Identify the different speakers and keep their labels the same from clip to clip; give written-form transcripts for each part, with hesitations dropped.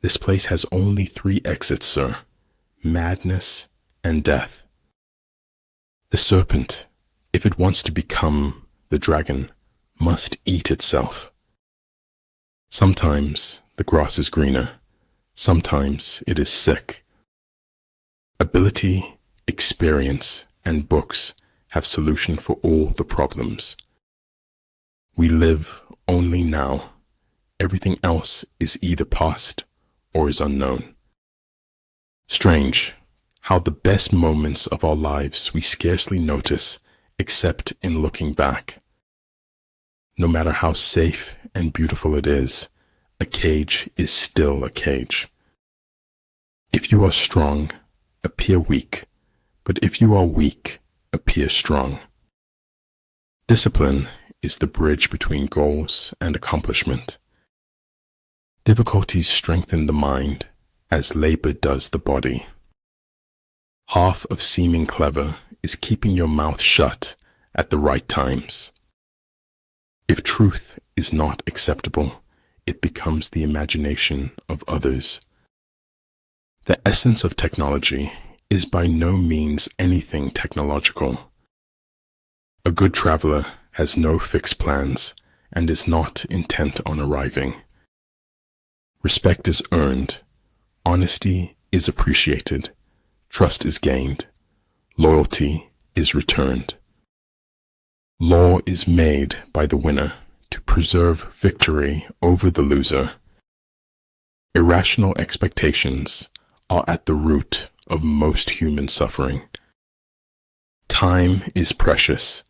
Speaker 1: This place has only 3 exits, sir: madness and death. The serpent, if it wants to become the dragon, must eat itself. Sometimes the grass is greener, sometimes it is sick. Ability, experience, and books have solution for all the problems. We live only now. Everything else is either past or is unknown. Strange how the best moments of our lives we scarcely notice except in looking back. No matter how safe and beautiful it is, a cage is still a cage. If you are strong, appear weak, but if you are weak, appear strong. Discipline is the bridge between goals and accomplishment. Difficulties strengthen the mind as labor does the body. Half of seeming clever is keeping your mouth shut at the right times. If truth is not acceptable, it becomes the imagination of others. The essence of technology is by no means anything technological. A good traveler has no fixed plans and is not intent on arriving. Respect is earned, honesty is appreciated, trust is gained, loyalty is returned. Law is made by the winner to preserve victory over the loser. Irrational expectations are at the root of most human suffering. Time is precious,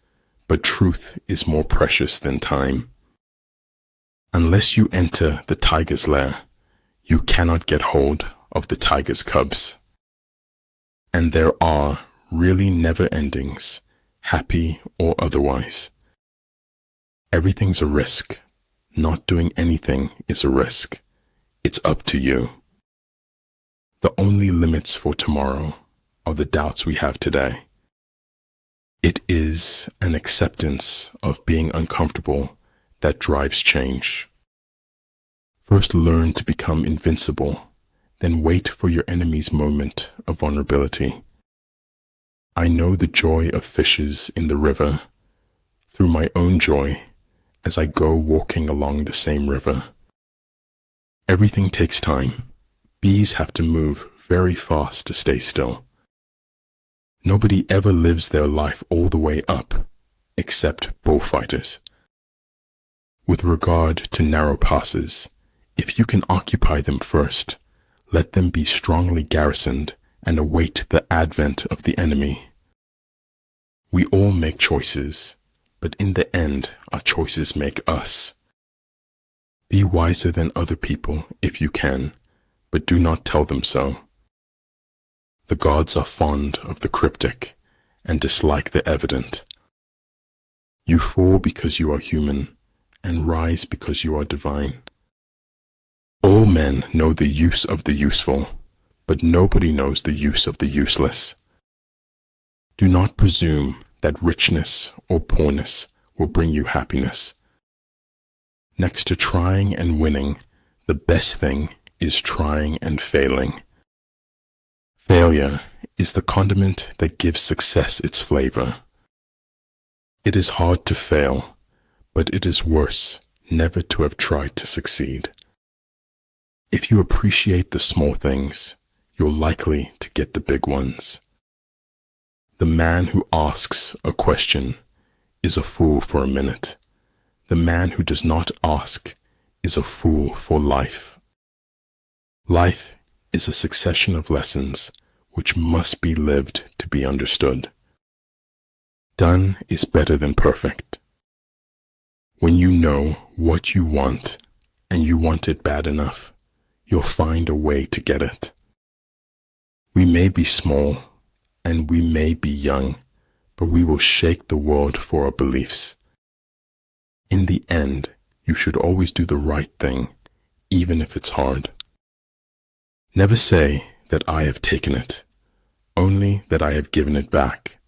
Speaker 1: but truth is more precious than time. Unless you enter the tiger's lair, you cannot get hold of the tiger's cubs. And there are really never endings, happy or otherwise. Everything's a risk. Not doing anything is a risk. It's up to you. The only limits for tomorrow are the doubts we have today. It is an acceptance of being uncomfortable that drives change. First learn to become invincible, then wait for your enemy's moment of vulnerability. I know the joy of fishes in the river through my own joy as I go walking along the same river. Everything takes time. Bees have to move very fast to stay still. Nobody ever lives their life all the way up, except bullfighters. With regard to narrow passes, if you can occupy them first, let them be strongly garrisoned and await the advent of the enemy. We all make choices, but in the end, our choices make us. Be wiser than other people if you can, but do not tell them so. The gods are fond of the cryptic and dislike the evident. You fall because you are human and rise because you are divine. All men know the use of the useful, but nobody knows the use of the useless. Do not presume that richness or poorness will bring you happiness. Next to trying and winning, the best thing is trying and failing. Failure is the condiment that gives success its flavor. It is hard to fail, but it is worse never to have tried to succeed. If you appreciate the small things, you're likely to get the big ones. The man who asks a question is a fool for a minute. The man who does not ask is a fool for life. Life is a succession of lessons which must be lived to be understood. Done is better than perfect. When you know what you want and you want it bad enough, you'll find a way to get it. We may be small and we may be young, but we will shake the world for our beliefs. In the end, you should always do the right thing, even if it's hard. Never say that I have taken it, only that I have given it back.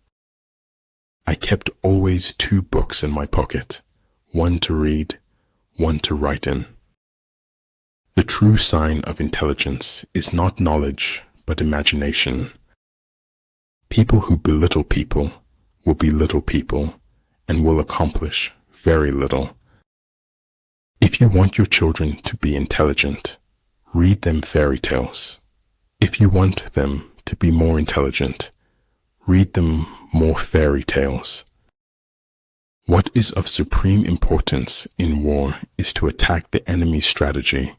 Speaker 1: I kept always 2 books in my pocket, one to read, one to write in. The true sign of intelligence is not knowledge, but imagination. People who belittle people will belittle people and will accomplish very little. If you want your children to be intelligent, read them fairy tales. If you want them to be more intelligent, read them more fairy tales. What is of supreme importance in war is to attack the enemy's strategy.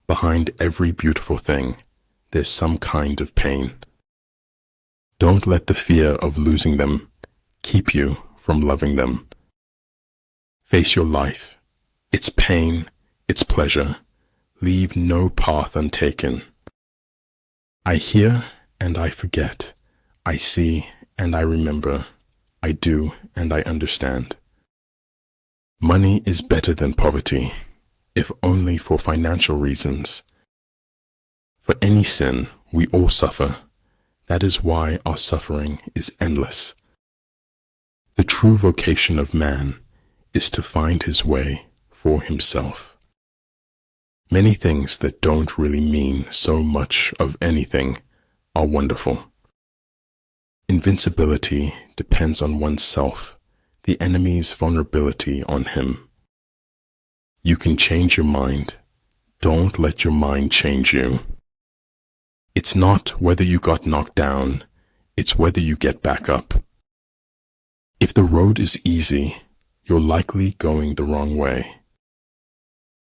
Speaker 1: Behind every beautiful thing, there's some kind of pain. Don't let the fear of losing them keep you from loving them. Face your life, its pain, its pleasure. Leave no path untaken. I hear and I forget. I see and I remember. I do and I understand. Money is better than poverty, if only for financial reasons. For any sin, we all suffer. That is why our suffering is endless. The true vocation of man is to find his way for himself. Many things that don't really mean so much of anything are wonderful. Invincibility depends on oneself, the enemy's vulnerability on him. You can change your mind. Don't let your mind change you. It's not whether you got knocked down, it's whether you get back up. If the road is easy, you're likely going the wrong way.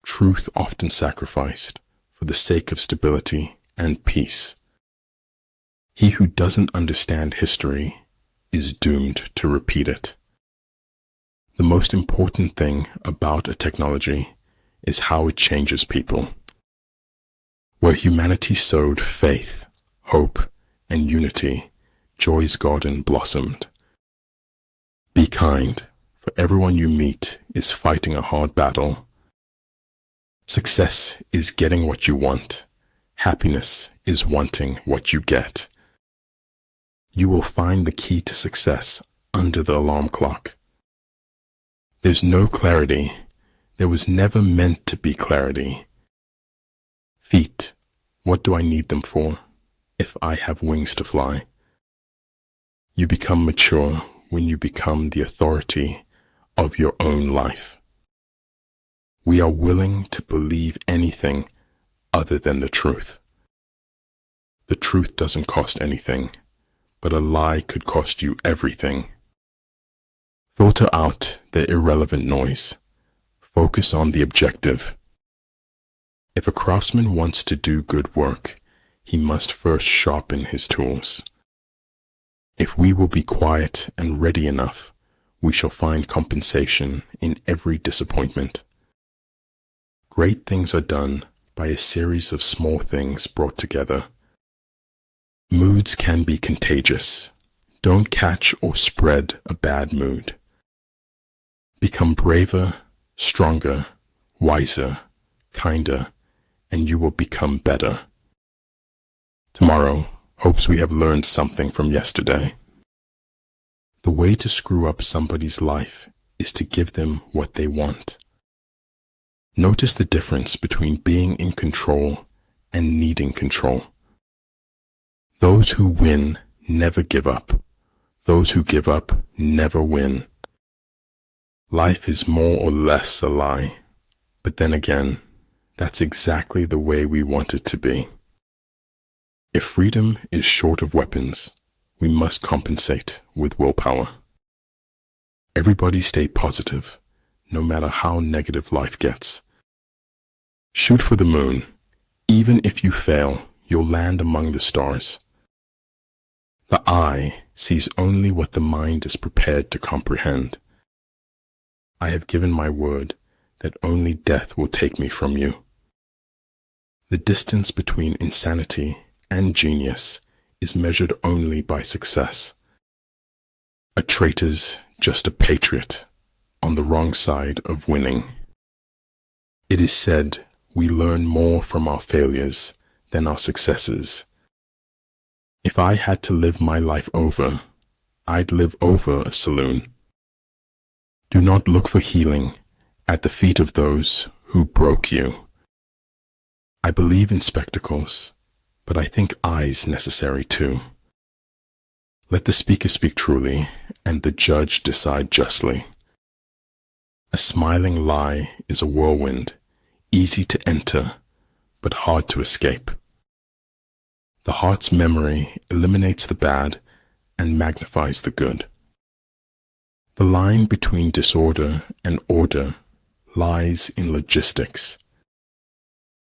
Speaker 1: Truth often sacrificed for the sake of stability and peace. He who doesn't understand history is doomed to repeat it. The most important thing about a technology is how it changes people. Where humanity sowed faith, hope, and unity, joy's garden blossomed. Be kind, for everyone you meet is fighting a hard battle. Success is getting what you want. Happiness is wanting what you get. You will find the key to success under the alarm clock. There's no clarity. There was never meant to be clarity. Feet, what do I need them for if I have wings to fly? You become mature when you become the authority of your own life. We are willing to believe anything other than the truth. The truth doesn't cost anything, but a lie could cost you everything. Filter out the irrelevant noise. Focus on the objective. If a craftsman wants to do good work, he must first sharpen his tools. If we will be quiet and ready enough, we shall find compensation in every disappointment. Great things are done by a series of small things brought together. Moods can be contagious. Don't catch or spread a bad mood. Become braver, stronger, wiser, kinder, and you will become better. Tomorrow hopes we have learned something from yesterday. The way to screw up somebody's life is to give them what they want. Notice the difference between being in control and needing control. Those who win never give up. Those who give up never win. Life is more or less a lie, but then again, that's exactly the way we want it to be. If freedom is short of weapons, we must compensate with willpower. Everybody stay positive, no matter how negative life gets. Shoot for the moon. Even if you fail, you'll land among the stars. The eye sees only what the mind is prepared to comprehend. I have given my word that only death will take me from you. The distance between insanity and genius is measured only by success. A traitor's just a patriot on the wrong side of winning. It is said we learn more from our failures than our successes. If I had to live my life over, I'd live over a saloon. Do not look for healing at the feet of those who broke you. I believe in spectacles, but I think eyes necessary too. Let the speaker speak truly, and the judge decide justly. A smiling lie is a whirlwind, easy to enter, but hard to escape. The heart's memory eliminates the bad and magnifies the good. The line between disorder and order lies in logistics.